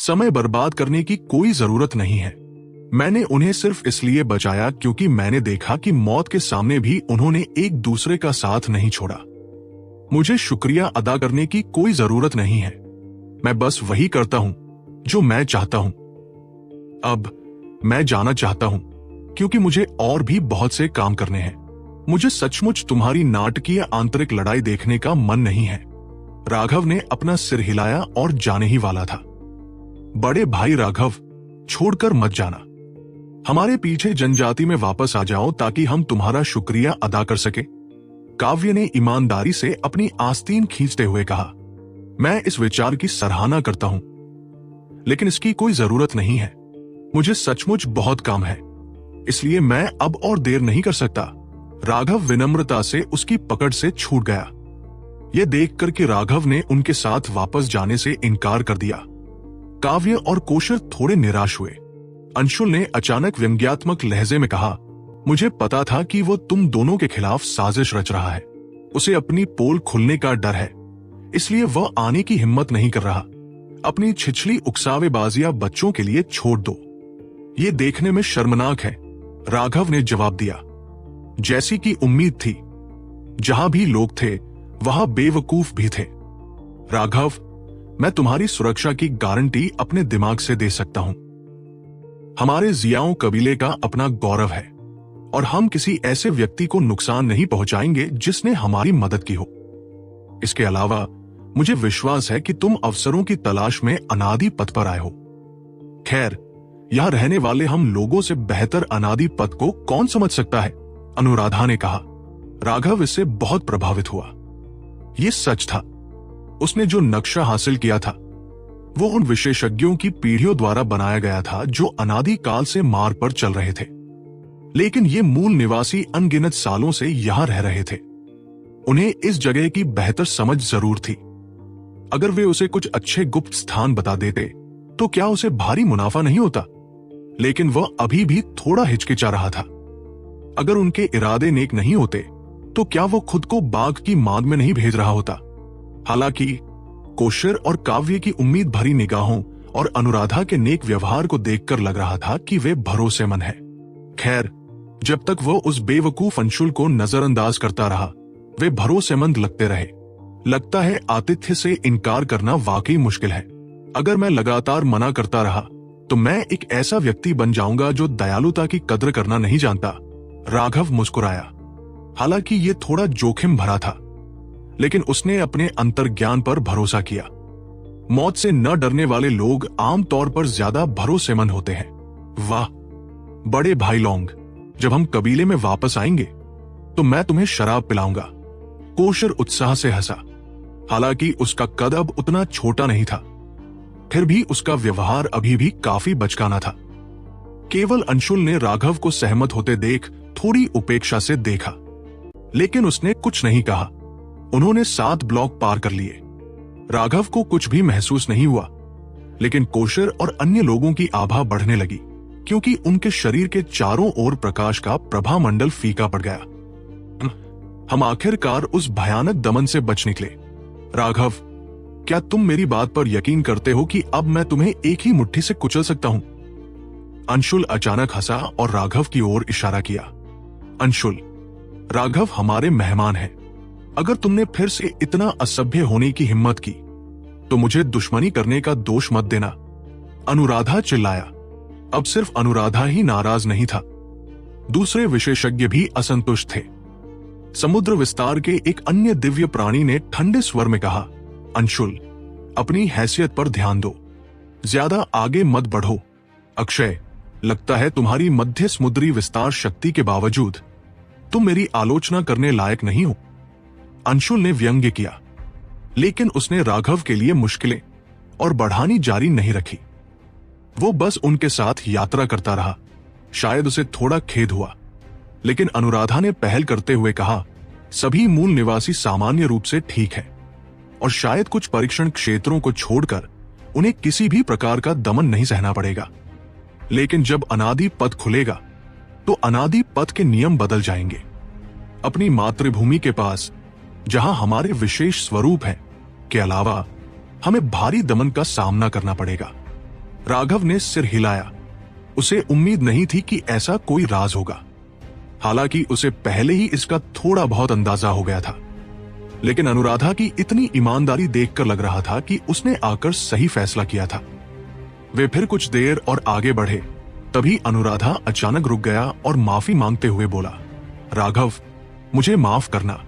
समय बर्बाद करने की कोई जरूरत नहीं है। मैंने उन्हें सिर्फ इसलिए बचाया क्योंकि मैंने देखा कि मौत के सामने भी उन्होंने एक दूसरे का साथ नहीं छोड़ा। मुझे शुक्रिया अदा करने की कोई जरूरत नहीं है। मैं बस वही करता हूं जो मैं चाहता हूं। अब मैं जाना चाहता हूं क्योंकि मुझे और भी बहुत से काम करने हैं। मुझे सचमुच तुम्हारी नाटकीय आंतरिक लड़ाई देखने का मन नहीं है। राघव ने अपना सिर हिलाया और जाने ही वाला था। बड़े भाई राघव, छोड़कर मत जाना। हमारे पीछे जनजाति में वापस आ जाओ ताकि हम तुम्हारा शुक्रिया अदा कर सके। काव्य ने ईमानदारी से अपनी आस्तीन खींचते हुए कहा। मैं इस विचार की सराहना करता हूं, लेकिन इसकी कोई जरूरत नहीं है। मुझे सचमुच बहुत काम है, इसलिए मैं अब और देर नहीं कर सकता। राघव विनम्रता से उसकी पकड़ से छूट गया। यह देखकर कि राघव ने उनके साथ वापस जाने से इनकार कर दिया, काव्य और कोशर थोड़े निराश हुए। अंशुल ने अचानक व्यंग्यात्मक लहजे में कहा, मुझे पता था कि वो तुम दोनों के खिलाफ साजिश रच रहा है। उसे अपनी पोल खुलने का डर है, इसलिए वह आने की हिम्मत नहीं कर रहा। अपनी छिछली उकसावेबाजियां बच्चों के लिए छोड़ दो। ये देखने में शर्मनाक है, राघव ने जवाब दिया। जैसी की उम्मीद थी, जहां भी लोग थे वहां बेवकूफ भी थे। राघव, मैं तुम्हारी सुरक्षा की गारंटी अपने दिमाग से दे सकता हूं। हमारे जियाओं कबीले का अपना गौरव है और हम किसी ऐसे व्यक्ति को नुकसान नहीं पहुंचाएंगे जिसने हमारी मदद की हो। इसके अलावा मुझे विश्वास है कि तुम अवसरों की तलाश में अनादि पथ पर आए हो। खैर, यहां रहने वाले हम लोगों से बेहतर अनादि पथ को कौन समझ सकता है, अनुराधा ने कहा। राघव इससे बहुत प्रभावित हुआ। यह सच था, उसने जो नक्शा हासिल किया था वो उन विशेषज्ञों की पीढ़ियों द्वारा बनाया गया था जो अनादि काल से मार्ग पर चल रहे थे। लेकिन ये मूल निवासी अनगिनत सालों से यहां रह रहे थे। उन्हें इस जगह की बेहतर समझ जरूर थी। अगर वे उसे कुछ अच्छे गुप्त स्थान बता देते तो क्या उसे भारी मुनाफा नहीं होता? लेकिन वह अभी भी थोड़ा हिचकिचा रहा था। अगर उनके इरादे नेक नहीं होते तो क्या वो खुद को बाघ की मांद में नहीं भेज रहा होता? हालांकि कोशर और काव्य की उम्मीद भरी निगाहों और अनुराधा के नेक व्यवहार को देखकर लग रहा था कि वे भरोसेमंद है। खैर, जब तक वो उस बेवकूफ अंशुल को नजरअंदाज करता रहा, वे भरोसेमंद लगते रहे। लगता है आतिथ्य से इनकार करना वाकई मुश्किल है। अगर मैं लगातार मना करता रहा तो मैं एक ऐसा व्यक्ति बन जाऊंगा जो दयालुता की कद्र करना नहीं जानता। राघव मुस्कुराया। हालांकि ये थोड़ा जोखिम भरा था, लेकिन उसने अपने अंतर्ज्ञान पर भरोसा किया। मौत से न डरने वाले लोग आमतौर पर ज्यादा भरोसेमंद होते हैं। वाह बड़े भाई लौंग, जब हम कबीले में वापस आएंगे तो मैं तुम्हें शराब पिलाऊंगा। कोशर उत्साह से हंसा। हालांकि उसका कद अब उतना छोटा नहीं था, फिर भी उसका व्यवहार अभी भी काफी बचकाना था। केवल अंशुल ने राघव को सहमत होते देख थोड़ी उपेक्षा से देखा, लेकिन उसने कुछ नहीं कहा। उन्होंने 7 ब्लॉक पार कर लिए। राघव को कुछ भी महसूस नहीं हुआ, लेकिन कोशर और अन्य लोगों की आभा बढ़ने लगी क्योंकि उनके शरीर के चारों ओर प्रकाश का प्रभामंडल फीका पड़ गया। हम आखिरकार उस भयानक दमन से बच निकले। राघव, क्या तुम मेरी बात पर यकीन करते हो कि अब मैं तुम्हें एक ही मुट्ठी से कुचल सकता हूं? अंशुल अचानक हंसा और राघव की ओर इशारा किया। अंशुल, राघव हमारे मेहमान हैं। अगर तुमने फिर से इतना असभ्य होने की हिम्मत की तो मुझे दुश्मनी करने का दोष मत देना। अनुराधा चिल्लाया। अब सिर्फ अनुराधा ही नाराज नहीं था, दूसरे विशेषज्ञ भी असंतुष्ट थे। समुद्र विस्तार के एक अन्य दिव्य प्राणी ने ठंडे स्वर में कहा, अंशुल, अपनी हैसियत पर ध्यान दो, ज्यादा आगे मत बढ़ो। अक्षय, लगता है तुम्हारी मध्य समुद्री विस्तार शक्ति के बावजूद तुम मेरी आलोचना करने लायक नहीं हो। अंशुल ने व्यंग्य किया, लेकिन उसने राघव के लिए मुश्किलें और बढ़ानी जारी नहीं रखी। वो बस उनके साथ यात्रा करता रहा। शायद उसे थोड़ा खेद हुआ, लेकिन अनुराधा ने पहल करते हुए कहा, सभी मूल निवासी सामान्य रूप से ठीक है और शायद कुछ परीक्षण क्षेत्रों को छोड़कर उन्हें किसी भी प्रकार का दमन नहीं सहना पड़ेगा। लेकिन जब अनादि पथ खुलेगा तो अनादि पथ के नियम बदल जाएंगे। अपनी मातृभूमि के पास, जहां हमारे विशेष स्वरूप हैं, के अलावा हमें भारी दमन का सामना करना पड़ेगा। राघव ने सिर हिलाया। उसे उम्मीद नहीं थी कि ऐसा कोई राज होगा। हालांकि उसे पहले ही इसका थोड़ा बहुत अंदाजा हो गया था, लेकिन अनुराधा की इतनी ईमानदारी देखकर लग रहा था कि उसने आकर सही फैसला किया था। वे फिर कुछ देर और आगे बढ़े, तभी अनुराधा अचानक रुक गया और माफी मांगते हुए बोला, राघव, मुझे माफ करना,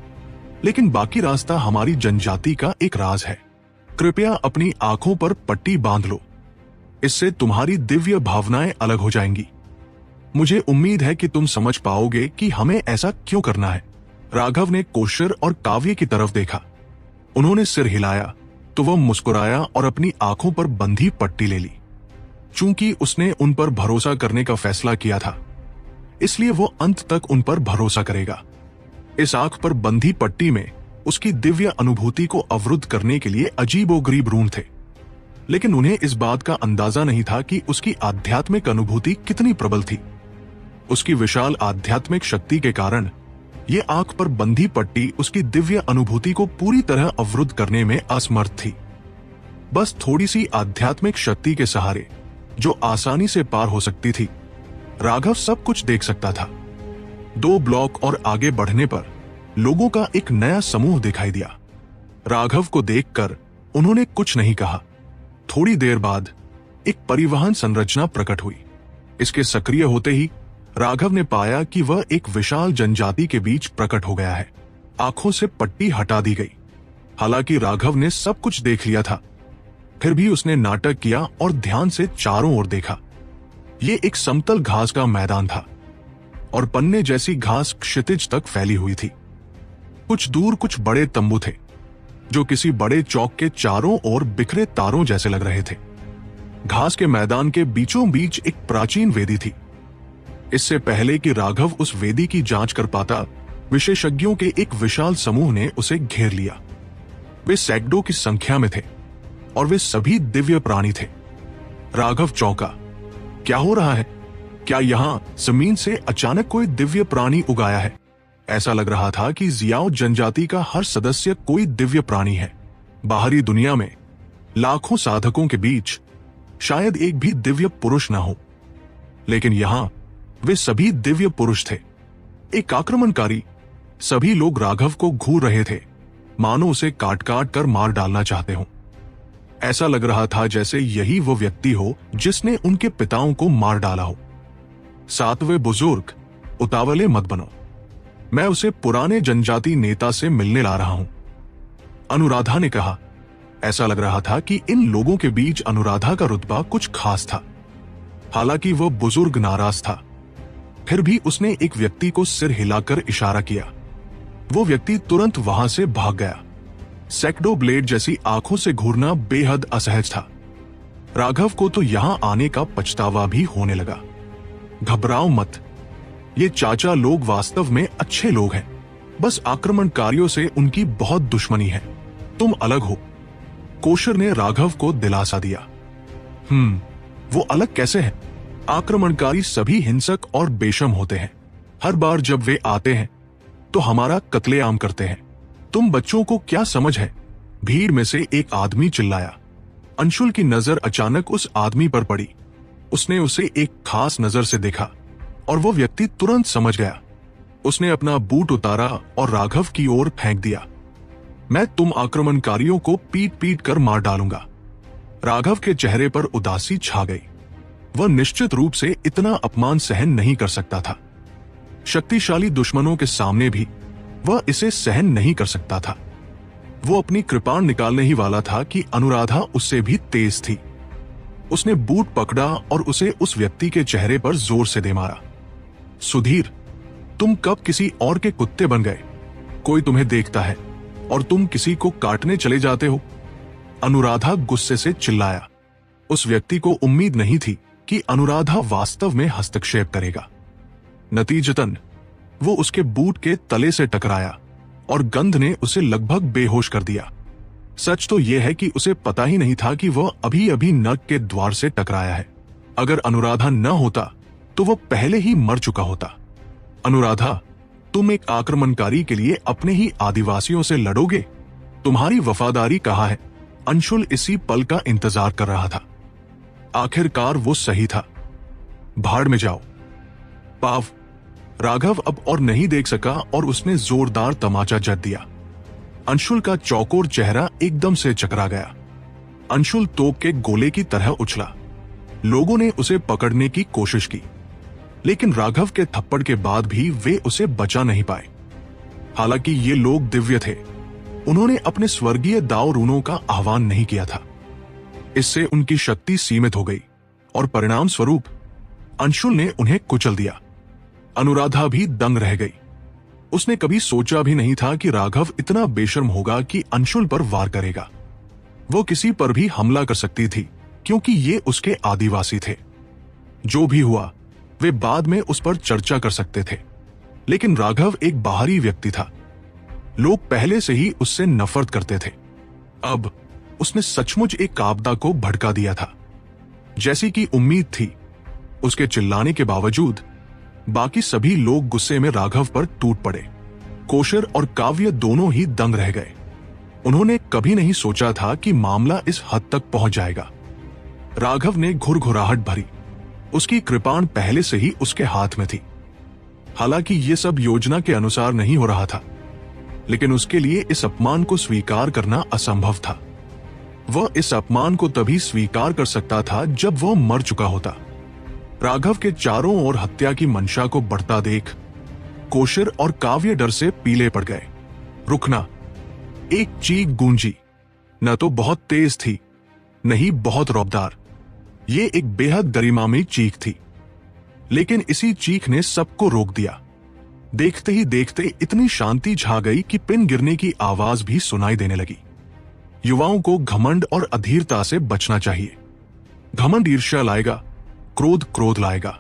लेकिन बाकी रास्ता हमारी जनजाति का एक राज है। कृपया अपनी आंखों पर पट्टी बांध लो, इससे तुम्हारी दिव्य भावनाएं अलग हो जाएंगी। मुझे उम्मीद है कि तुम समझ पाओगे कि हमें ऐसा क्यों करना है। राघव ने कोशर और काव्य की तरफ देखा। उन्होंने सिर हिलाया तो वह मुस्कुराया और अपनी आंखों पर बंधी पट्टी ले ली। चूंकि उसने उन पर भरोसा करने का फैसला किया था, इसलिए वो अंत तक उन पर भरोसा करेगा। इस आंख पर बंधी पट्टी में उसकी दिव्य अनुभूति को अवरुद्ध करने के लिए अजीबोगरीब रून थे, लेकिन उन्हें इस बात का अंदाजा नहीं था कि उसकी आध्यात्मिक अनुभूति कितनी प्रबल थी। उसकी विशाल आध्यात्मिक शक्ति के कारण ये आंख पर बंधी पट्टी उसकी दिव्य अनुभूति को पूरी तरह अवरुद्ध करने में असमर्थ थी। बस थोड़ी सी आध्यात्मिक शक्ति के सहारे, जो आसानी से पार हो सकती थी, राघव सब कुछ देख सकता था। 2 ब्लॉक और आगे बढ़ने पर लोगों का एक नया समूह दिखाई दिया। राघव को देखकर उन्होंने कुछ नहीं कहा। थोड़ी देर बाद एक परिवहन संरचना प्रकट हुई। इसके सक्रिय होते ही राघव ने पाया कि वह एक विशाल जनजाति के बीच प्रकट हो गया है। आंखों से पट्टी हटा दी गई। हालांकि राघव ने सब कुछ देख लिया था, फिर भी उसने नाटक किया और ध्यान से चारों ओर देखा। ये एक समतल घास का मैदान था और पन्ने जैसी घास क्षितिज तक फैली हुई थी। कुछ दूर कुछ बड़े तंबू थे, जो किसी बड़े चौक के चारों ओर बिखरे तारों जैसे लग रहे थे। घास के मैदान के बीचों बीच एक प्राचीन वेदी थी। इससे पहले कि राघव उस वेदी की जांच कर पाता, विशेषज्ञों के एक विशाल समूह ने उसे घेर लिया। वे सैकड़ों की संख्या में थे और वे सभी दिव्य प्राणी थे। राघव चौंका। क्या हो रहा है? क्या यहां जमीन से अचानक कोई दिव्य प्राणी उगाया है? ऐसा लग रहा था कि जियाओ जनजाति का हर सदस्य कोई दिव्य प्राणी है। बाहरी दुनिया में लाखों साधकों के बीच शायद एक भी दिव्य पुरुष न हो, लेकिन यहां वे सभी दिव्य पुरुष थे। एक आक्रमणकारी। सभी लोग राघव को घूर रहे थे, मानो उसे काट काट कर मार डालना चाहते हों। ऐसा लग रहा था जैसे यही वो व्यक्ति हो जिसने उनके पिताओं को मार डाला हो। सातवें बुजुर्ग, उतावले मत बनो, मैं उसे पुराने जनजाति नेता से मिलने ला रहा हूं, अनुराधा ने कहा। ऐसा लग रहा था कि इन लोगों के बीच अनुराधा का रुतबा कुछ खास था। हालांकि वह बुजुर्ग नाराज था, फिर भी उसने एक व्यक्ति को सिर हिलाकर इशारा किया। वो व्यक्ति तुरंत वहां से भाग गया। सैकड़ों ब्लेड जैसी आंखों से घूरना बेहद असहज था। राघव को तो यहां आने का पछतावा भी होने लगा। घबराओ मत, ये चाचा लोग वास्तव में अच्छे लोग हैं, बस आक्रमणकारियों से उनकी बहुत दुश्मनी है। तुम अलग हो, कोशर ने राघव को दिलासा दिया। वो अलग कैसे हैं? आक्रमणकारी सभी हिंसक और बेशर्म होते हैं। हर बार जब वे आते हैं तो हमारा कत्लेआम करते हैं। तुम बच्चों को क्या समझ है? भीड़ में से एक आदमी चिल्लाया। अंशुल की नजर अचानक उस आदमी पर पड़ी। उसने उसे एक खास नजर से देखा और वो व्यक्ति तुरंत समझ गया। उसने अपना बूट उतारा और राघव की ओर फेंक दिया। मैं तुम आक्रमणकारियों को पीट पीट कर मार डालूंगा। राघव के चेहरे पर उदासी छा गई। वह निश्चित रूप से इतना अपमान सहन नहीं कर सकता था। शक्तिशाली दुश्मनों के सामने भी वह इसे सहन नहीं कर सकता था। वो अपनी कृपाण निकालने ही वाला था कि अनुराधा उससे भी तेज थी। उसने बूट पकड़ा और उसे उस व्यक्ति के चेहरे पर जोर से दे मारा। सुधीर, तुम कब किसी और के कुत्ते बन गए? कोई तुम्हें देखता है और तुम किसी को काटने चले जाते हो। अनुराधा गुस्से से चिल्लाया। उस व्यक्ति को उम्मीद नहीं थी कि अनुराधा वास्तव में हस्तक्षेप करेगा। नतीजतन वो उसके बूट के तले से टकराया और गंध ने उसे लगभग बेहोश कर दिया। सच तो यह है कि उसे पता ही नहीं था कि वह अभी अभी नर्क के द्वार से टकराया है। अगर अनुराधा न होता तो वह पहले ही मर चुका होता। अनुराधा, तुम एक आक्रमणकारी के लिए अपने ही आदिवासियों से लड़ोगे? तुम्हारी वफादारी कहाँ है? अंशुल इसी पल का इंतजार कर रहा था। आखिरकार वो सही था। भाड़ में जाओ। पाव। राघव अब और नहीं देख सका और उसने जोरदार तमाचा जड़ दिया। अंशुल का चौकोर चेहरा एकदम से चकरा गया। अंशुल तोप के गोले की तरह उछला। लोगों ने उसे पकड़ने की कोशिश की, लेकिन राघव के थप्पड़ के बाद भी वे उसे बचा नहीं पाए। हालांकि ये लोग दिव्य थे, उन्होंने अपने स्वर्गीय दाव रूनों का आह्वान नहीं किया था। इससे उनकी शक्ति सीमित हो गई और परिणाम स्वरूप अंशुल ने उन्हें कुचल दिया। अनुराधा भी दंग रह गई। उसने कभी सोचा भी नहीं था कि राघव इतना बेशर्म होगा कि अंशुल पर वार करेगा। वो किसी पर भी हमला कर सकती थी, क्योंकि ये उसके आदिवासी थे। जो भी हुआ वे बाद में उस पर चर्चा कर सकते थे, लेकिन राघव एक बाहरी व्यक्ति था। लोग पहले से ही उससे नफरत करते थे। अब उसने सचमुच एक आपदा को भड़का दिया था। जैसी कि उम्मीद थी, उसके चिल्लाने के बावजूद बाकी सभी लोग गुस्से में राघव पर टूट पड़े। कोशर और काव्य दोनों ही दंग रह गए। उन्होंने कभी नहीं सोचा था कि मामला इस हद तक पहुंच जाएगा। राघव ने घुरघुराहट भरी। उसकी कृपाण पहले से ही उसके हाथ में थी। हालांकि ये सब योजना के अनुसार नहीं हो रहा था, लेकिन उसके लिए इस अपमान को स्वीकार करना असंभव था। वह इस अपमान को तभी स्वीकार कर सकता था जब वह मर चुका होता। राघव के चारों ओर हत्या की मंशा को बढ़ता देख कोशर और काव्य डर से पीले पड़ गए। रुकना। एक चीख गूंजी। न तो बहुत तेज थी, नहीं बहुत रौबदार। ये एक बेहद गरिमामयी चीख थी, लेकिन इसी चीख ने सबको रोक दिया। देखते ही देखते इतनी शांति छा गई कि पिन गिरने की आवाज भी सुनाई देने लगी। युवाओं को घमंड और अधीरता से बचना चाहिए। घमंड ईर्ष्या लाएगा, क्रोध क्रोध लाएगा,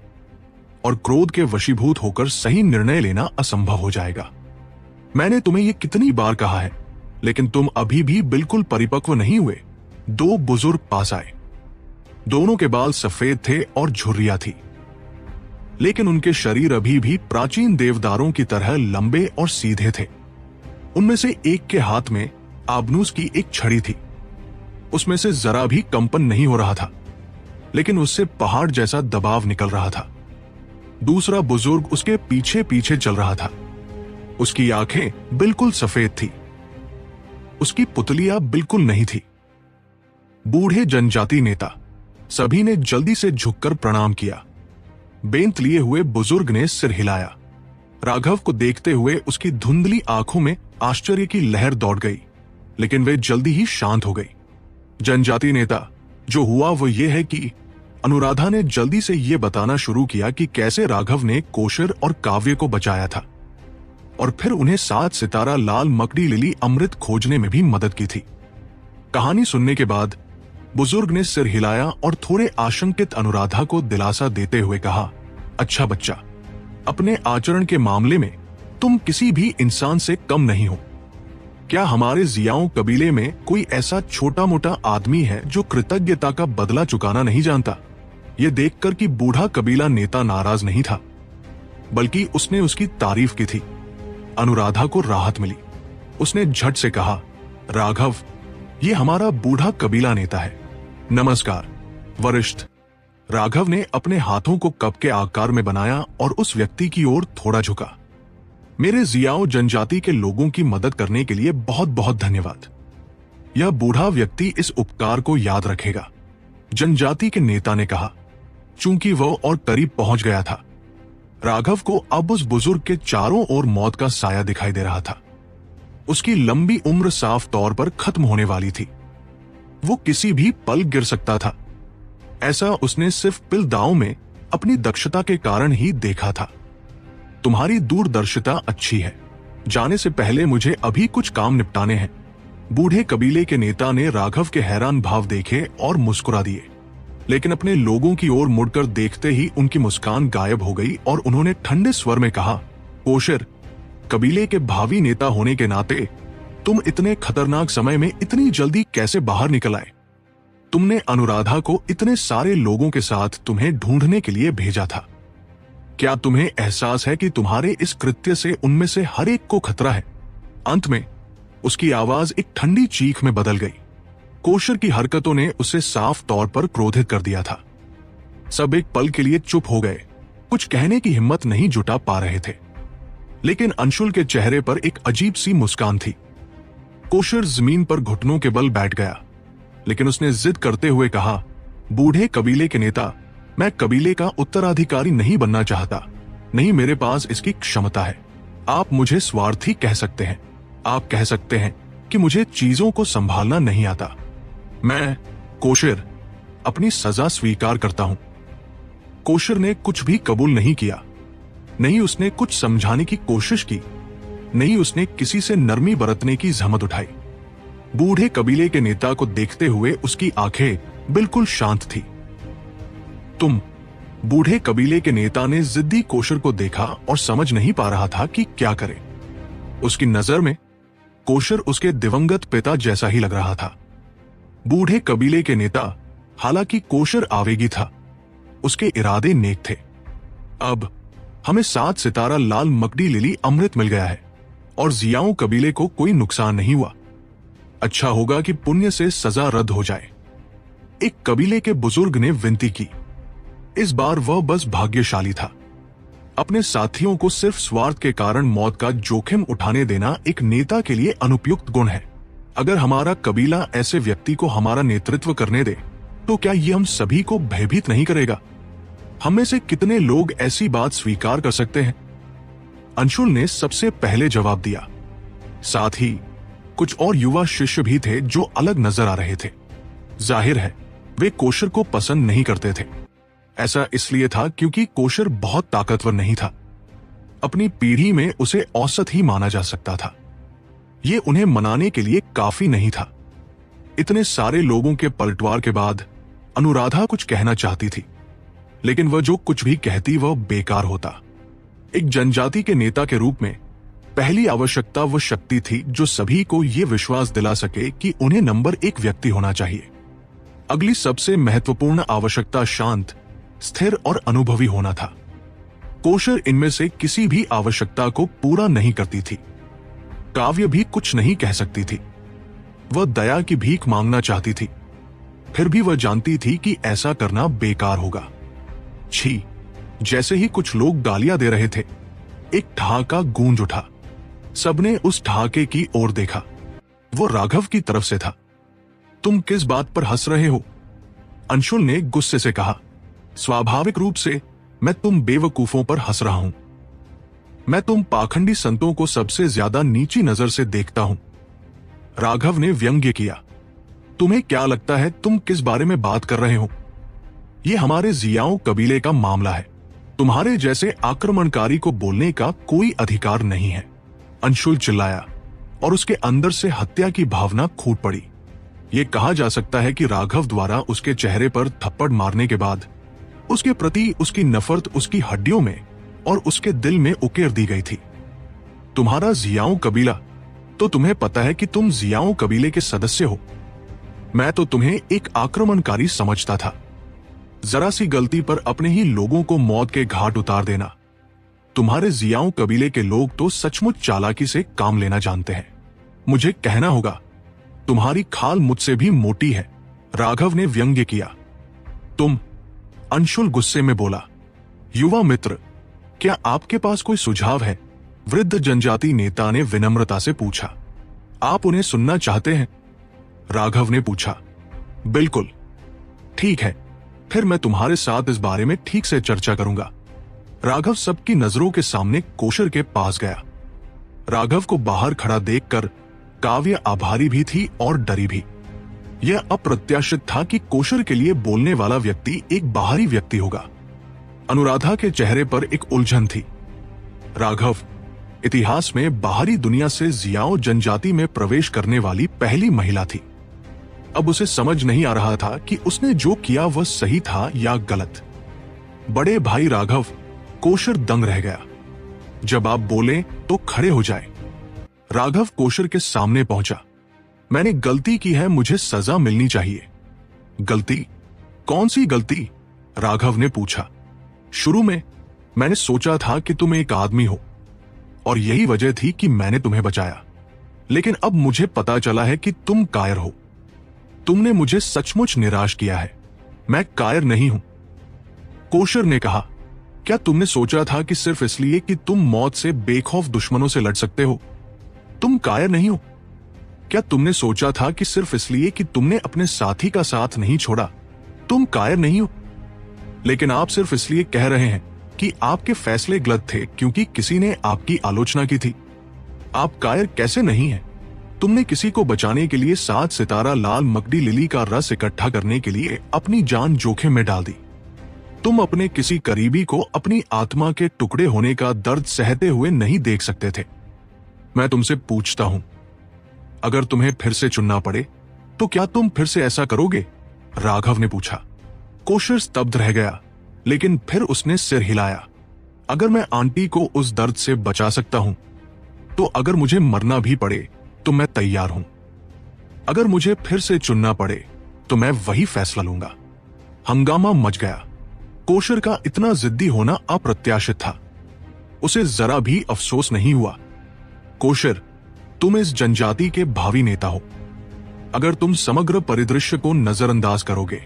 और क्रोध के वशीभूत होकर सही निर्णय लेना असंभव हो जाएगा। मैंने तुम्हें यह कितनी बार कहा है, लेकिन तुम अभी भी बिल्कुल परिपक्व नहीं हुए। दो बुजुर्ग पास आए। दोनों के बाल सफेद थे और झुर्रियां थी, लेकिन उनके शरीर अभी भी प्राचीन देवदारों की तरह लंबे और सीधे थे। उनमें से एक के हाथ में आबनूस की एक छड़ी थी। उसमें से जरा भी कंपन नहीं हो रहा था, लेकिन उससे पहाड़ जैसा दबाव निकल रहा था। दूसरा बुजुर्ग उसके पीछे पीछे चल रहा था। उसकी आंखें बिल्कुल सफेद थी। उसकी पुतलियां बिल्कुल नहीं थी। बूढ़े जनजाति नेता। सभी ने जल्दी से झुककर प्रणाम किया। बेंत लिए हुए बुजुर्ग ने सिर हिलाया। राघव को देखते हुए उसकी धुंधली आंखों में आश्चर्य की लहर दौड़ गई, लेकिन वे जल्दी ही शांत हो गई। जनजाति नेता, जो हुआ वो ये है कि अनुराधा ने जल्दी से ये बताना शुरू किया कि कैसे राघव ने कोशर और काव्य को बचाया था, और फिर उन्हें 7 सितारा लाल मकड़ी लिली अमृत खोजने में भी मदद की थी। कहानी सुनने के बाद बुजुर्ग ने सिर हिलाया और थोड़े आशंकित अनुराधा को दिलासा देते हुए कहा, अच्छा बच्चा, अपने आचरण के मामले में तुम किसी भी इंसान से कम नहीं हो। क्या हमारे जियाओं कबीले में कोई ऐसा छोटा मोटा आदमी है जो कृतज्ञता का बदला चुकाना नहीं जानता? यह देखकर कि बूढ़ा कबीला नेता नाराज नहीं था, बल्कि उसने उसकी तारीफ की थी। अनुराधा को राहत मिली। उसने झट से कहा, राघव, ये हमारा बूढ़ा कबीला नेता है। नमस्कार वरिष्ठ। राघव ने अपने हाथों को कप के आकार में बनाया और उस व्यक्ति की ओर थोड़ा झुका। मेरे जियाओं जनजाति के लोगों की मदद करने के लिए बहुत बहुत धन्यवाद। यह बूढ़ा व्यक्ति इस उपकार को याद रखेगा, जनजाति के नेता ने कहा। चूंकि वह और करीब पहुंच गया था, राघव को अब उस बुजुर्ग के चारों ओर मौत का साया दिखाई दे रहा था। उसकी लंबी उम्र साफ तौर पर खत्म होने वाली थी। वो किसी भी पल गिर सकता था। ऐसा उसने सिर्फ पिलदांव में अपनी दक्षता के कारण ही देखा था। तुम्हारी दूरदर्शिता अच्छी है। जाने से पहले मुझे अभी कुछ काम निपटाने हैं। बूढ़े कबीले के नेता ने राघव के हैरान भाव देखे और मुस्कुरा दिए, लेकिन अपने लोगों की ओर मुड़कर देखते ही उनकी मुस्कान गायब हो गई और उन्होंने ठंडे स्वर में कहा, कोशर, कबीले के भावी नेता होने के नाते तुम इतने खतरनाक समय में इतनी जल्दी कैसे बाहर निकल आए? तुमने अनुराधा को इतने सारे लोगों के साथ तुम्हें ढूंढने के लिए भेजा था। क्या तुम्हें एहसास है कि तुम्हारे इस कृत्य से उनमें से हर एक को खतरा है? अंत में उसकी आवाज एक ठंडी चीख में बदल गई। कोशर की हरकतों ने उसे साफ तौर पर क्रोधित कर दिया था। सब एक पल के लिए चुप हो गए, कुछ कहने की हिम्मत नहीं जुटा पा रहे थे। लेकिन अंशुल के चेहरे पर एक अजीब सी मुस्कान थी। कोशर जमीन पर घुटनों के बल बैठ गया, लेकिन उसने जिद करते हुए कहा, बूढ़े कबीले के नेता, मैं कबीले का उत्तराधिकारी नहीं बनना चाहता। नहीं, मेरे पास इसकी क्षमता है। आप मुझे स्वार्थी कह सकते हैं, आप कह सकते हैं कि मुझे चीजों को संभालना नहीं आता। मैं कोशर अपनी सजा स्वीकार करता हूं। कोशर ने कुछ भी कबूल नहीं किया। नहीं उसने कुछ समझाने की कोशिश की, नहीं उसने किसी से नरमी बरतने की जहमत उठाई। बूढ़े कबीले के नेता को देखते हुए उसकी आंखें बिल्कुल शांत थी। तुम, बूढ़े कबीले के नेता ने जिद्दी कोशर को देखा और समझ नहीं पा रहा था कि क्या करे। उसकी नजर में कोशर उसके दिवंगत पिता जैसा ही लग रहा था। बूढ़े कबीले के नेता, हालांकि कोशर आवेगी था, उसके इरादे नेक थे। अब हमें 7 सितारा लाल मकड़ी लिली अमृत मिल गया है और जियाओं कबीले को कोई नुकसान नहीं हुआ। अच्छा होगा कि पुण्य से सजा रद्द हो जाए। एक कबीले के बुजुर्ग ने विनती की। इस बार वह बस भाग्यशाली था। अपने साथियों को सिर्फ स्वार्थ के कारण मौत का जोखिम उठाने देना एक नेता के लिए अनुपयुक्त गुण है। अगर हमारा कबीला ऐसे व्यक्ति को हमारा नेतृत्व करने दे तो क्या ये हम सभी को भयभीत नहीं करेगा? हम में से कितने लोग ऐसी बात स्वीकार कर सकते हैं? अंशुल ने सबसे पहले जवाब दिया। साथ ही कुछ और युवा शिष्य भी थे जो अलग नजर आ रहे थे। जाहिर है वे कोशर को पसंद नहीं करते थे। ऐसा इसलिए था क्योंकि कोशर बहुत ताकतवर नहीं था। अपनी पीढ़ी में उसे औसत ही माना जा सकता था। ये उन्हें मनाने के लिए काफी नहीं था। इतने सारे लोगों के पलटवार के बाद अनुराधा कुछ कहना चाहती थी, लेकिन वह जो कुछ भी कहती वह बेकार होता। एक जनजाति के नेता के रूप में पहली आवश्यकता वह शक्ति थी जो सभी को यह विश्वास दिला सके कि उन्हें नंबर 1 व्यक्ति होना चाहिए। अगली सबसे महत्वपूर्ण आवश्यकता शांत, स्थिर और अनुभवी होना था। कोशर इनमें से किसी भी आवश्यकता को पूरा नहीं करती थी। काव्य भी कुछ नहीं कह सकती थी। वह दया की भीख मांगना चाहती थी, फिर भी वह जानती थी कि ऐसा करना बेकार होगा। छी! जैसे ही कुछ लोग गालियां दे रहे थे, एक ठहाका गूंज उठा। सबने उस ठहाके की ओर देखा। वो राघव की तरफ से था। तुम किस बात पर हंस रहे हो? अंशुल ने गुस्से से कहा। स्वाभाविक रूप से मैं तुम बेवकूफों पर हंस रहा हूं। मैं तुम पाखंडी संतों को सबसे ज्यादा नीची नजर से देखता हूं। राघव ने व्यंग्य किया। तुम्हें क्या लगता है तुम किस बारे में बात कर रहे हो? यह हमारे जियाओं कबीले का मामला है। तुम्हारे जैसे आक्रमणकारी को बोलने का कोई अधिकार नहीं है। अंशुल चिल्लाया और उसके अंदर से हत्या की भावना फूट पड़ी। यह कहा जा सकता है कि राघव द्वारा उसके चेहरे पर थप्पड़ मारने के बाद उसके प्रति उसकी नफरत उसकी हड्डियों में और उसके दिल में उकेर दी गई थी। तुम्हारा जियाओं कबीला, तो तुम्हें पता है कि तुम जियाओं कबीले के सदस्य हो। मैं तो तुम्हें एक आक्रमणकारी समझता था। जरा सी गलती पर अपने ही लोगों को मौत के घाट उतार देना। तुम्हारे जियाओं कबीले के लोग तो सचमुच चालाकी से काम लेना जानते हैं। मुझे कहना होगा, तुम्हारी खाल मुझसे भी मोटी है। राघव ने व्यंग्य किया। तुम, अंशुल गुस्से में बोला। युवा मित्र, क्या आपके पास कोई सुझाव है? वृद्ध जनजाति नेता ने विनम्रता से पूछा। आप उन्हें सुनना चाहते हैं? राघव ने पूछा। बिल्कुल। ठीक है, फिर मैं तुम्हारे साथ इस बारे में ठीक से चर्चा करूंगा। राघव सबकी नजरों के सामने कोशर के पास गया। राघव को बाहर खड़ा देखकर काव्य आभारी भी थी और डरी भी। यह अप्रत्याशित था कि कोशर के लिए बोलने वाला व्यक्ति एक बाहरी व्यक्ति होगा। अनुराधा के चेहरे पर एक उलझन थी। राघव इतिहास में बाहरी दुनिया से जियाओं जनजाति में प्रवेश करने वाली पहली महिला थी। अब उसे समझ नहीं आ रहा था कि उसने जो किया वह सही था या गलत। बड़े भाई राघव, कोशर दंग रह गया। जब आप बोले तो खड़े हो जाए। राघव कोशर के सामने पहुंचा। मैंने गलती की है, मुझे सजा मिलनी चाहिए। गलती? कौन सी गलती? राघव ने पूछा। शुरू में मैंने सोचा था कि तुम एक आदमी हो और यही वजह थी कि मैंने तुम्हें बचाया, लेकिन अब मुझे पता चला है कि तुम कायर हो। तुमने मुझे सचमुच निराश किया है। मैं कायर नहीं हूं। कोशर ने कहा, क्या तुमने सोचा था कि सिर्फ इसलिए कि तुम मौत से बेखौफ दुश्मनों से लड़ सकते हो, तुम कायर नहीं हो? क्या तुमने सोचा था कि सिर्फ इसलिए कि तुमने अपने साथी का साथ नहीं छोड़ा, तुम कायर नहीं हो? लेकिन आप सिर्फ इसलिए कह रहे हैं कि आपके फैसले गलत थे क्योंकि किसी ने आपकी आलोचना की थी। आप कायर कैसे नहीं हैं? तुमने किसी को बचाने के लिए 7 सितारा लाल मकड़ी लिली का रस इकट्ठा करने के लिए अपनी जान जोखिम में डाल दी। तुम अपने किसी करीबी को अपनी आत्मा के टुकड़े होने का दर्द सहते हुए नहीं देख सकते थे। मैं तुमसे पूछता हूं, अगर तुम्हें फिर से चुनना पड़े तो क्या तुम फिर से ऐसा करोगे? राघव ने पूछा। कोशर स्तब्ध रह गया, लेकिन फिर उसने सिर हिलाया। अगर मैं आंटी को उस दर्द से बचा सकता हूं, तो अगर मुझे मरना भी पड़े तो मैं तैयार हूं। अगर मुझे फिर से चुनना पड़े तो मैं वही फैसला लूंगा। हंगामा मच गया। कोशर का इतना जिद्दी होना अप्रत्याशित था। उसे जरा भी अफसोस नहीं हुआ। कोशर, तुम इस जनजाति के भावी नेता हो। अगर तुम समग्र परिदृश्य को नजरअंदाज करोगे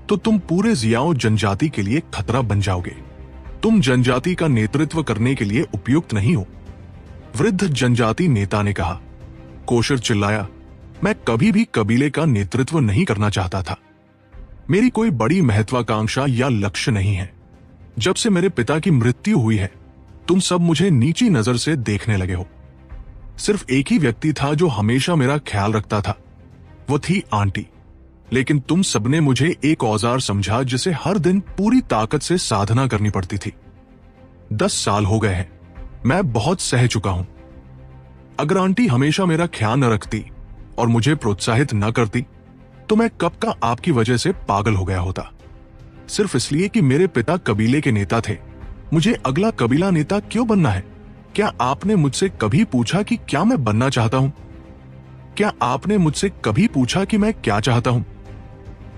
तो तुम पूरे जियाओ जनजाति के लिए खतरा बन जाओगे। तुम जनजाति का नेतृत्व करने के लिए उपयुक्त नहीं हो, वृद्ध जनजाति नेता ने कहा। कोशर चिल्लाया, मैं कभी भी कबीले का नेतृत्व नहीं करना चाहता था। मेरी कोई बड़ी महत्वाकांक्षा या लक्ष्य नहीं है। जब से मेरे पिता की मृत्यु हुई है, तुम सब मुझे नीची नजर से देखने लगे हो। सिर्फ एक ही व्यक्ति था जो हमेशा मेरा ख्याल रखता था, वो थी आंटी। लेकिन तुम सबने मुझे एक औजार समझा जिसे हर दिन पूरी ताकत से साधना करनी पड़ती थी। 10 साल हो गए हैं, मैं बहुत सह चुका हूं। अगर आंटी हमेशा मेरा ख्याल न रखती और मुझे प्रोत्साहित न करती तो मैं कब का आपकी वजह से पागल हो गया होता। सिर्फ इसलिए कि मेरे पिता कबीले के नेता थे, मुझे अगला कबीला नेता क्यों बनना है? क्या आपने मुझसे कभी पूछा कि क्या मैं बनना चाहता हूं? क्या आपने मुझसे कभी पूछा कि मैं क्या चाहता हूं?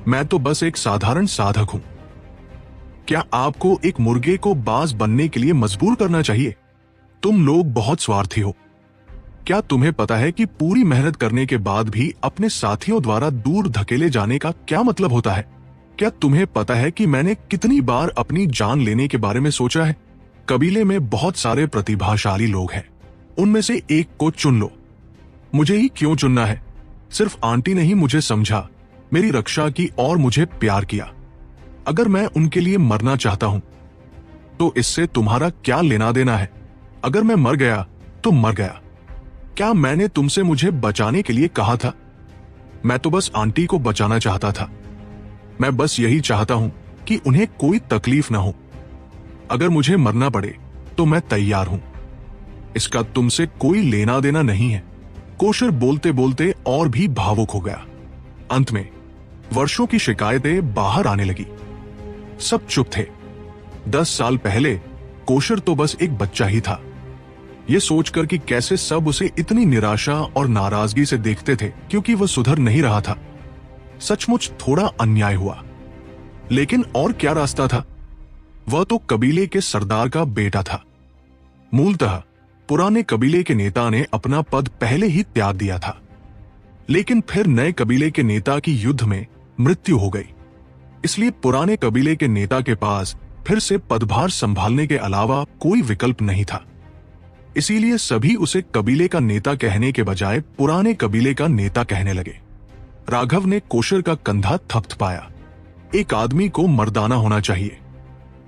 मैं तो बस एक साधारण साधक हूं। क्या आपको एक मुर्गे को बाज बनने के लिए मजबूर करना चाहिए? तुम लोग बहुत स्वार्थी हो। क्या तुम्हें पता है कि पूरी मेहनत करने के बाद भी अपने साथियों द्वारा दूर धकेले जाने का क्या मतलब होता है? क्या तुम्हें पता है कि मैंने कितनी बार अपनी जान लेने के बारे में सोचा है? कबीले में बहुत सारे प्रतिभाशाली लोग हैं, उनमें से एक को चुन लो। मुझे ही क्यों चुनना है? सिर्फ आंटी ने ही मुझे समझा, मेरी रक्षा की और मुझे प्यार किया। अगर मैं उनके लिए मरना चाहता हूं तो इससे तुम्हारा क्या लेना देना है? अगर मैं मर गया तो मर गया। क्या मैंने तुमसे मुझे बचाने के लिए कहा था? मैं तो बस आंटी को बचाना चाहता था। मैं बस यही चाहता हूं कि उन्हें कोई तकलीफ ना हो। अगर मुझे मरना पड़े तो मैं तैयार हूं। इसका तुमसे कोई लेना देना नहीं है। कोशर बोलते बोलते और भी भावुक हो गया। अंत में वर्षों की शिकायतें बाहर आने लगी। सब चुप थे। 10 साल पहले कोशर तो बस एक बच्चा ही था। ये सोचकर कि कैसे सब उसे इतनी निराशा और नाराजगी से देखते थे क्योंकि वह सुधर नहीं रहा था, सचमुच थोड़ा अन्याय हुआ। लेकिन और क्या रास्ता था? वह तो कबीले के सरदार का बेटा था। मूलतः पुराने कबीले के नेता ने अपना पद पहले ही त्याग दिया था, लेकिन फिर नए कबीले के नेता की युद्ध में मृत्यु हो गई। इसलिए पुराने कबीले के नेता के पास फिर से पदभार संभालने के अलावा कोई विकल्प नहीं था। इसीलिए सभी उसे कबीले का नेता कहने के बजाय पुराने कबीले का नेता कहने लगे। राघव ने कोशर का कंधा थपथपाया। एक आदमी को मर्दाना होना चाहिए।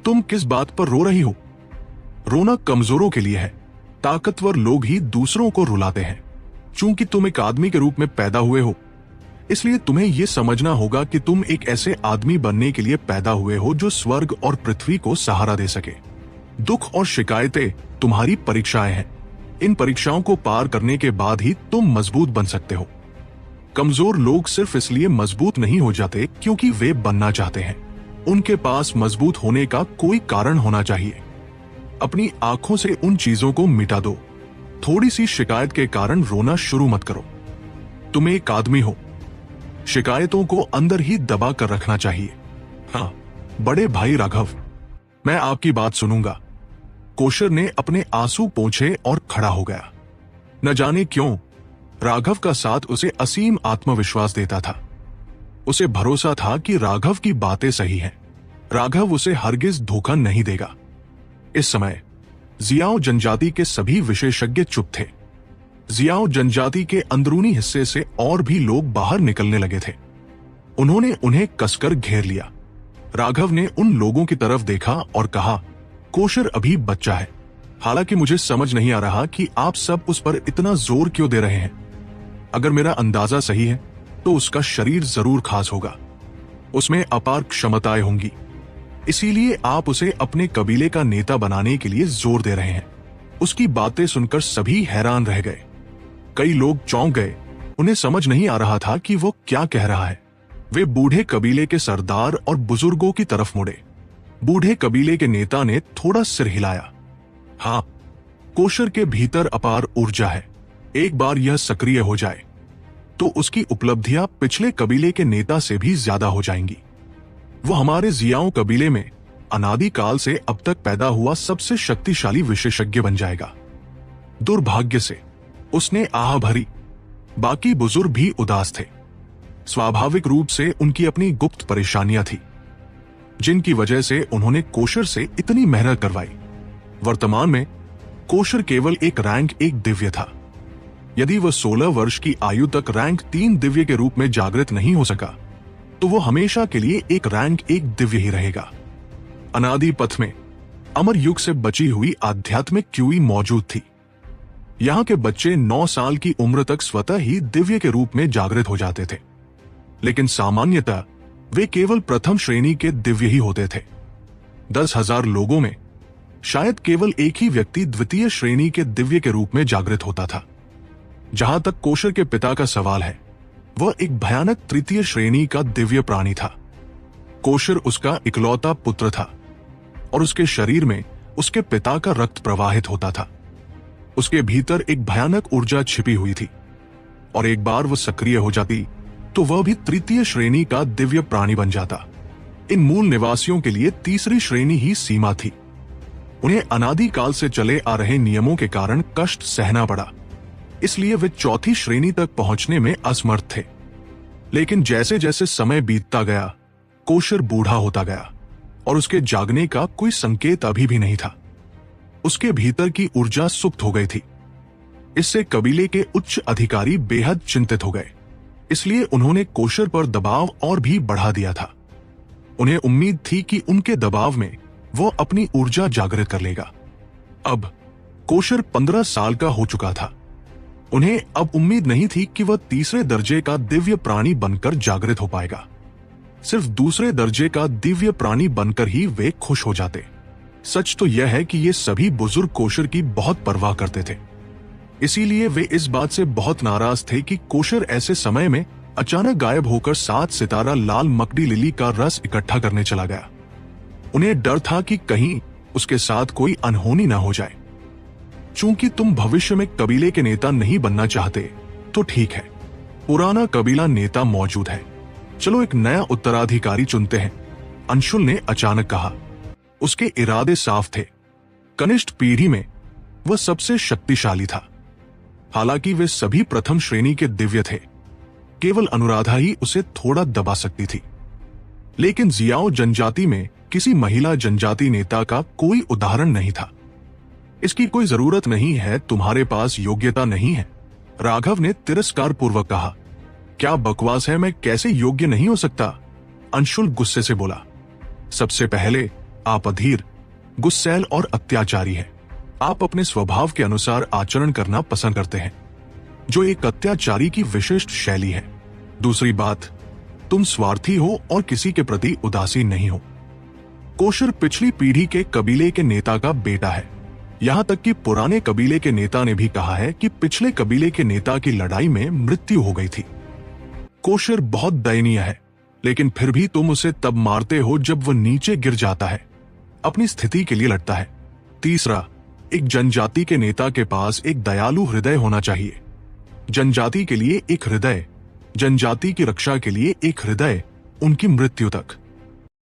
तुम किस बात पर रो रही हो? रोना कमजोरों के लिए है। ताकतवर लोग ही दूसरों को रुलाते हैं। चूंकि तुम एक आदमी के रूप में पैदा हुए हो, इसलिए तुम्हें यह समझना होगा कि तुम एक ऐसे आदमी बनने के लिए पैदा हुए हो जो स्वर्ग और पृथ्वी को सहारा दे सके। दुख और शिकायतें तुम्हारी परीक्षाएं हैं। इन परीक्षाओं को पार करने के बाद ही तुम मजबूत बन सकते हो। कमजोर लोग सिर्फ इसलिए मजबूत नहीं हो जाते क्योंकि वे बनना चाहते हैं। उनके पास मजबूत होने का कोई कारण होना चाहिए। अपनी आंखों से उन चीजों को मिटा दो। थोड़ी सी शिकायत के कारण रोना शुरू मत करो। तुम एक आदमी हो। शिकायतों को अंदर ही दबा कर रखना चाहिए। हाँ, बड़े भाई राघव, मैं आपकी बात सुनूंगा। कोशर ने अपने आंसू पोंछे और खड़ा हो गया। न जाने क्यों राघव का साथ उसे असीम आत्मविश्वास देता था। उसे भरोसा था कि राघव की बातें सही हैं। राघव उसे हरगिज धोखा नहीं देगा। इस समय जियाओ जनजाति के सभी विशेषज्ञ चुप थे। जियाओ जनजाति के अंदरूनी हिस्से से और भी लोग बाहर निकलने लगे थे। उन्होंने उन्हें कसकर घेर लिया। राघव ने उन लोगों की तरफ देखा और कहा, कोशर अभी बच्चा है। हालांकि मुझे समझ नहीं आ रहा कि आप सब उस पर इतना जोर क्यों दे रहे हैं। अगर मेरा अंदाजा सही है तो उसका शरीर जरूर खास होगा, उसमें अपार क्षमताएं होंगी, इसीलिए आप उसे अपने कबीले का नेता बनाने के लिए जोर दे रहे हैं। उसकी बातें सुनकर सभी हैरान रह गए। कई लोग चौंक गए। उन्हें समझ नहीं आ रहा था कि वो क्या कह रहा है। वे बूढ़े कबीले के सरदार और बुजुर्गों की तरफ मुड़े। बूढ़े कबीले के नेता ने थोड़ा सिर हिलाया। हाँ, कोशर के भीतर अपार ऊर्जा है। एक बार यह सक्रिय हो जाए तो उसकी उपलब्धियां पिछले कबीले के नेता से भी ज्यादा हो जाएंगी। वो हमारे जियाओ कबीले में अनादिकाल से अब तक पैदा हुआ सबसे शक्तिशाली विशेषज्ञ बन जाएगा। दुर्भाग्य से उसने आह भरी। बाकी बुजुर्ग भी उदास थे। स्वाभाविक रूप से उनकी अपनी गुप्त परेशानियां थी, जिनकी वजह से उन्होंने कोशर से इतनी मेहनत करवाई। वर्तमान में कोशर केवल एक रैंक 1 दिव्य था। यदि वह 16 वर्ष की आयु तक रैंक 3 दिव्य के रूप में जागृत नहीं हो सका तो वो हमेशा के लिए एक रैंक 1 दिव्य ही रहेगा। अनादि पथ में अमर युग से बची हुई आध्यात्मिक क्यूई मौजूद थी। यहां के बच्चे 9 साल की उम्र तक स्वतः ही दिव्य के रूप में जागृत हो जाते थे, लेकिन सामान्यतः वे केवल प्रथम श्रेणी के दिव्य ही होते थे। 10,000 लोगों में शायद केवल एक ही व्यक्ति द्वितीय श्रेणी के दिव्य के रूप में जागृत होता था। जहां तक कोशर के पिता का सवाल है, वह एक भयानक तृतीय श्रेणी का दिव्य प्राणी था। कोशर उसका इकलौता पुत्र था और उसके शरीर में उसके पिता का रक्त प्रवाहित होता था। उसके भीतर एक भयानक ऊर्जा छिपी हुई थी और एक बार वह सक्रिय हो जाती तो वह भी तृतीय श्रेणी का दिव्य प्राणी बन जाता। इन मूल निवासियों के लिए तीसरी श्रेणी ही सीमा थी। उन्हें अनादिकाल से चले आ रहे नियमों के कारण कष्ट सहना पड़ा, इसलिए वे चौथी श्रेणी तक पहुंचने में असमर्थ थे। लेकिन जैसे जैसे समय बीतता गया, कोशर बूढ़ा होता गया और उसके जागने का कोई संकेत अभी भी नहीं था। उसके भीतर की ऊर्जा सुप्त हो गई थी। इससे कबीले के उच्च अधिकारी बेहद चिंतित हो गए, इसलिए उन्होंने कोशर पर दबाव और भी बढ़ा दिया था। उन्हें उम्मीद थी कि उनके दबाव में वो अपनी ऊर्जा जागृत कर लेगा। अब कोशर 15 साल का हो चुका था। उन्हें अब उम्मीद नहीं थी कि वह तीसरे दर्जे का दिव्य प्राणी बनकर जागृत हो पाएगा। सिर्फ दूसरे दर्जे का दिव्य प्राणी बनकर ही वे खुश हो जाते। सच तो यह है कि ये सभी बुजुर्ग कोशर की बहुत परवाह करते थे, इसीलिए वे इस बात से बहुत नाराज थे कि कोशर ऐसे समय में अचानक गायब होकर 7 सितारा लाल मकड़ी लिली का रस इकट्ठा करने चला गया। उन्हें डर था कि कहीं उसके साथ कोई अनहोनी ना हो जाए। चूंकि तुम भविष्य में कबीले के नेता नहीं बनना चाहते तो ठीक है, पुराना कबीला नेता मौजूद है, चलो एक नया उत्तराधिकारी चुनते हैं, अंशुल ने अचानक कहा। उसके इरादे साफ थे। कनिष्ठ पीढ़ी में वह सबसे शक्तिशाली था। हालांकि वे सभी प्रथम श्रेणी के दिव्य थे, केवल अनुराधा ही उसे थोड़ा दबा सकती थी। लेकिन जियाओ जनजाति में किसी महिला जनजाति नेता का कोई उदाहरण नहीं था। इसकी कोई जरूरत नहीं है, तुम्हारे पास योग्यता नहीं है, राघव ने तिरस्कार पूर्वक कहा। क्या बकवास है, मैं कैसे योग्य नहीं हो सकता? अंशुल गुस्से से बोला। सबसे पहले आप अधीर, गुस्सैल और अत्याचारी हैं। आप अपने स्वभाव के अनुसार आचरण करना पसंद करते हैं, जो एक अत्याचारी की विशिष्ट शैली है। दूसरी बात, तुम स्वार्थी हो और किसी के प्रति उदासीन नहीं हो। कोशर पिछली पीढ़ी के कबीले के नेता का बेटा है। यहां तक कि पुराने कबीले के नेता ने भी कहा है कि पिछले कबीले के नेता की लड़ाई में मृत्यु हो गई थी। कोशर बहुत दयनीय है, लेकिन फिर भी तुम उसे तब मारते हो जब वह नीचे गिर जाता है, अपनी स्थिति के लिए लड़ता है। तीसरा, एक जनजाति के नेता के पास एक दयालु हृदय होना चाहिए। जनजाति के लिए एक हृदय, जनजाति की रक्षा के लिए एक हृदय, उनकी मृत्यु तक।